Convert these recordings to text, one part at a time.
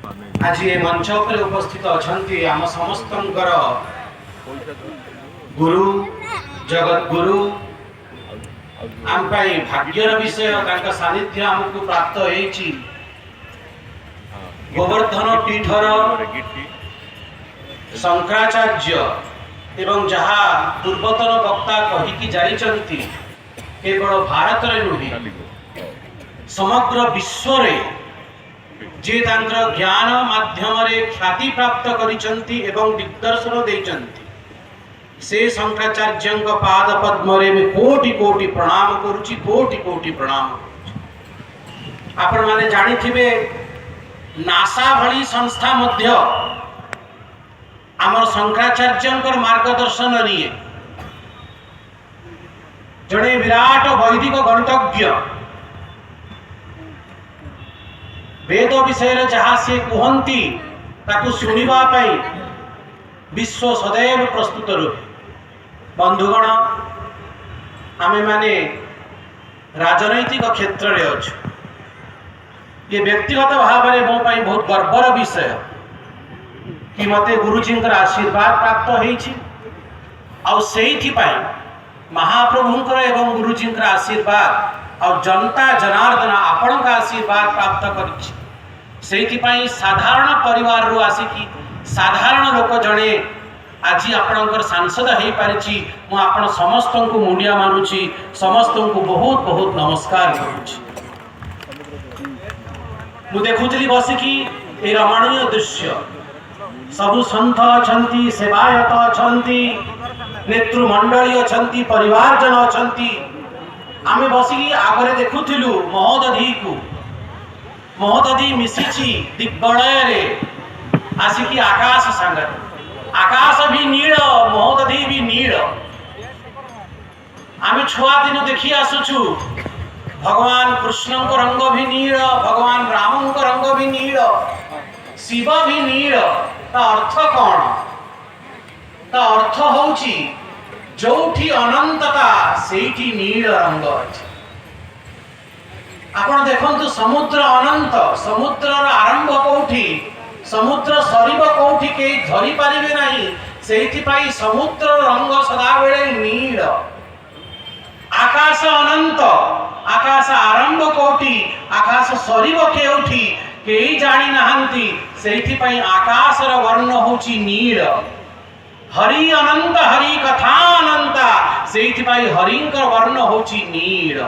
आज ये मंच पर उपस्थित अछंती आम समस्तंकर गुरु जगत गुरु आम भाग्यर विषय तांका सानिध्य आमको प्राप्त होईची। गोवर्धन पीठर शंकराचार्य एवं जहा पूर्वतन वक्ता कहीकि जाइछंती केवल भारत रे नुहे समग्र विश्व रे जे तांकर ज्ञान माध्यम रे ख्याति प्राप्त करिछंती एवं दिग्दर्शन देइछंती से शंकराचार्य पाद पद्म रे मैं कोटि कोटि प्रणाम करुची, कोटि कोटि प्रणाम करुची। आपण माने जानि थिबे नासा भली संस्था मध्य आमर शंकराचार्य मार्गदर्शन लिए जड़े विराट वैदिक गणितज्ञ वेद विषय जहाँ से कहती ताकू शुणा विश्व सदैव प्रस्तुत रुहे। बंधुगण आमे माने राजनैतिक क्षेत्र में अच्छे ये व्यक्तिगत भाव में मो पाई बहुत गर्वर विषय कि मते गुरुजी आशीर्वाद प्राप्त होईछि और सेहिथि पाई महाप्रभुंकर एवं गुरुजी आशीर्वाद और जनता जनार्दन आपण का आशीर्वाद प्राप्त करिछि। सेहिथि पाई साधारण परिवार रु आसिकी साधारण लोक जणे आज आपणकर सांसद हो पारिछि। मु आपण समस्त को मुंडिया मानुछि, समस्त को बहुत बहुत नमस्कार करुछि। मु देखुଥିଲି बसिकी ए रमणीय दृश्य सबु संत अछंती, सेवायत अछंती, नेतृमंडली अछंती, परिवारजन अछंती। आमे बसिकी आगरे देखुथिलु महोदधी को महोदधी मिसिछि दिग्बलय रे आसिकी आकाश संगे आकाश भी नील महोदधी भी नील। आमे छुआ दिन देखी आसुछु भगवान कृष्ण को रंग भी नील, भगवान राम को रंग भी नील, शिव भी नील। ता अर्थ कौन? ता अर्थ होउची जोठी अनंतता सेठी नील रंग अछि। आपण देखंतु समुद्र अनंत, समुद्रर आरंभ कोठी, समुद्र सरीब कोठी के धरी पारिबे नाही। सेठी पाई समुद्र रंग सदा बेले नील। आकाश अनंत, आकाश आरंभ कोठी, आकाश सरीब केउठी केई जानी नाहंती। सेठी पाई आकाशर वर्ण होची नील। हरि अनंत, हरि कथा अनंता, सेठी पाई हरिंकर वर्ण होची नील।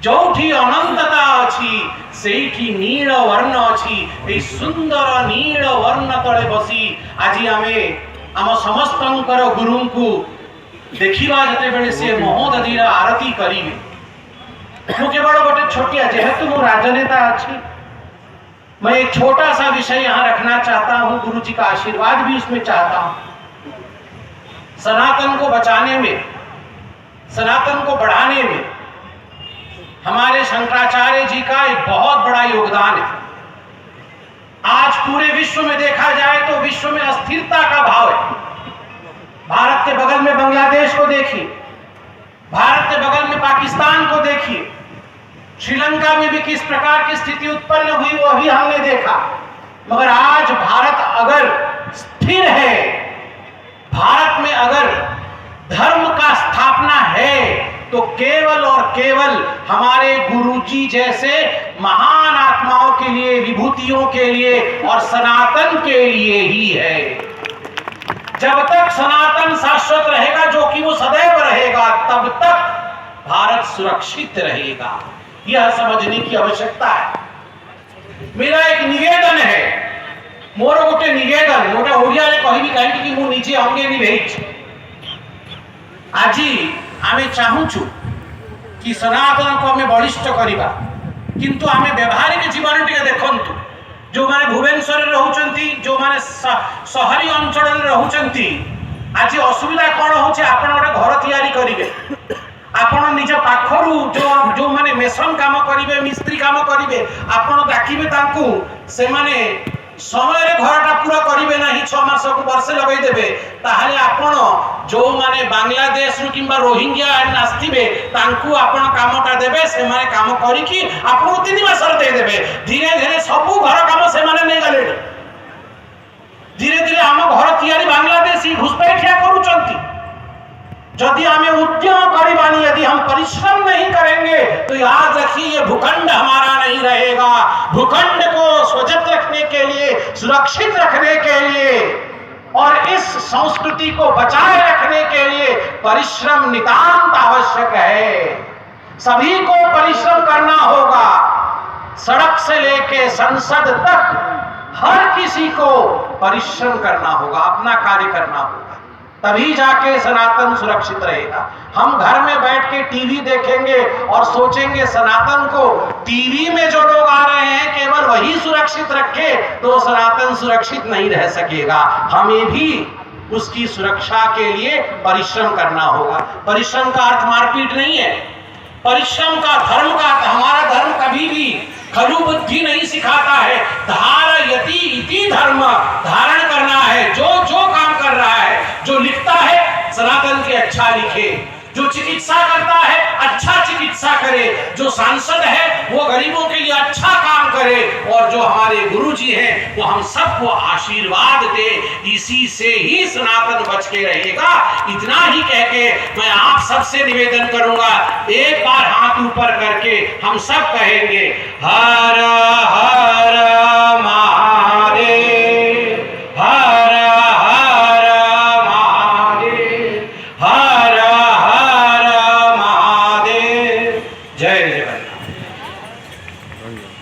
जोठी अनंतता अछि सेठी नील वर्ण अछि। ए सुंदर नील वर्ण तळे बसी आज आमे आम समस्तंकर गुरु को देखिबा जते बेले से महोदधीर आरती करिवे। मु केवल गोटे छोटिया जेहेतु मु राजनेता अछि मैं एक छोटा सा विषय यहाँ रखना चाहता हूँ। गुरु जी का आशीर्वाद भी इसमें चाहता हूँ। सनातन को बचाने में, सनातन को बढ़ाने में हमारे शंकराचार्य जी का एक बहुत बड़ा योगदान है। आज पूरे विश्व में देखा जाए तो विश्व में अस्थिरता का भाव है। भारत के बगल में बांग्लादेश को देखिए, भारत के बगल में पाकिस्तान को देखिए, श्रीलंका में भी किस प्रकार की स्थिति उत्पन्न हुई वो अभी हमने देखा। मगर आज भारत अगर स्थिर है, भारत में अगर धर्म का स्थापना है तो केवल और केवल हमारे गुरुजी जैसे महान आत्माओं के लिए, विभूतियों के लिए और सनातन के लिए ही है। जब तक सनातन शाश्वत रहेगा, जो कि वो सदैव रहेगा, तब तक भारत सुरक्षित रहेगा। यह समझने की आवश्यकता है। मेरा एक निवेदन है, मोर गोटे निवेदन गोटे ओडिया रे कहबी काहे कि मु निजे अंगे निभेइछ। आजी आमे चाहूछु कि सनातन को हमें बलिष्ठ करिबा, किंतु आमे व्यवहारिक जीवन टिके देखंतु। जो माने भुवनेश्वर रे रहउचंती, जो माने शहरी अंचल रे रहउचंती, आज असुविधा कोन होचे? आपण गोटे घर तयारी करिवे, आपण निज पाखरु जो माने मेसन काम करिवे, मिस्त्री काम करिवे, आपण डाकिबे तांकू, से माने समय रे घरटा पूरा करिवे नाही, 6 मास को वर्ष लगै देबे। ताहाले आपण जो माने बांग्लादेश रु किंबा रोहिंग्या आस्थिबे तांकू आपण कामटा देबे, से माने काम करिकी आपण 3 मास रे दे देबे। धीरे धीरे सब घर काम से माने नै गले। हम परिश्रम नहीं करेंगे तो याद रखिए ये भूखंड हमारा नहीं रहेगा। भूखंड को स्वच्छ रखने के लिए, सुरक्षित रखने के लिए और इस संस्कृति को बचाए रखने के लिए परिश्रम नितांत आवश्यक है। सभी को परिश्रम करना होगा। सड़क से लेके संसद तक हर किसी को परिश्रम करना होगा, अपना कार्य करना होगा, तभी जाके सनातन सुरक्षित रहेगा। हम घर में बैठ के टीवी देखेंगे और सोचेंगे सनातन को टीवी में जो लोग आ रहे हैं केवल वही सुरक्षित रखे, तो सनातन सुरक्षित नहीं रह सकेगा। हमें भी उसकी सुरक्षा के लिए परिश्रम करना होगा। परिश्रम का अर्थ मारपीट नहीं है। परिश्रम का, धर्म का, हमारा धर्म कभी भी खलु बुद्धि नहीं सिखाता है। धारयति इति धर्म, धारण करना है। जो जो काम कर रहा है, जो लिखता है सनातन के अच्छा लिखे, जो चिकित्सा करता है अच्छा चिकित्सा करे, जो सांसद है वो गरीबों के लिए अच्छा काम करे, और जो हमारे गुरुजी हैं वो हम सबको आशीर्वाद दे। इसी से ही सनातन बच के रहेगा। इतना ही कह के मैं आप सबसे निवेदन करूंगा, एक बार हाथ ऊपर करके हम सब कहेंगे हर हर